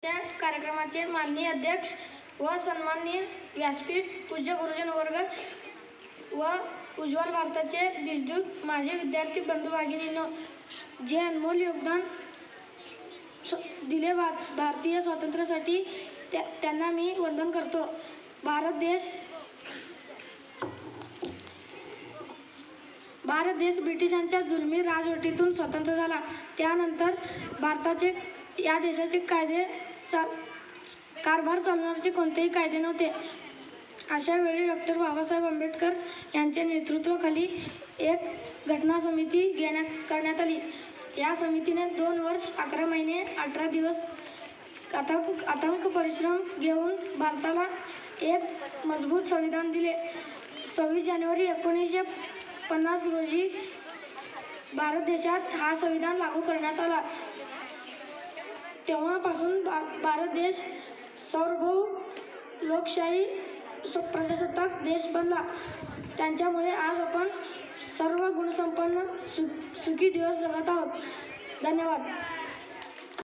या कार्यक्रमाचे माननीय अध्यक्ष व सन्माननीय व्यासपीठ, पूज्य गुरुजन वर्ग व उज्ज्वल भारताचे देशदूत माझे विद्यार्थी बंधू भगिनींनो, जे अनमोल योगदान दिले भारतीय स्वातंत्र्यासाठी त्यांना मी वंदन करतो. भारत देश ब्रिटिशांच्या जुलमी राजवटीतून स्वतंत्र झाला. त्यानंतर या देशाचे कारभार चालवणारे कोणतेही कायदे नव्हते. अशा वेळी डॉक्टर बाबासाहेब आंबेडकर यांच्या नेतृत्वाखाली एक घटना समिती करण्यात आली. या समितीने 2 वर्ष 11 महिने 18 दिवस अथक परिश्रम घेऊन भारताला एक मजबूत संविधान दिले. 26 जानेवारी 1950 रोजी भारत देशात हा संविधान लागू करण्यात आला. तेव्हापासून भारत देश सार्वभौम लोकशाही प्रजासत्ताक देश बनला. त्यांच्यामुळे आज आपण सर्व गुणसंपन्न सुखी दिवस जगत आहोत. धन्यवाद.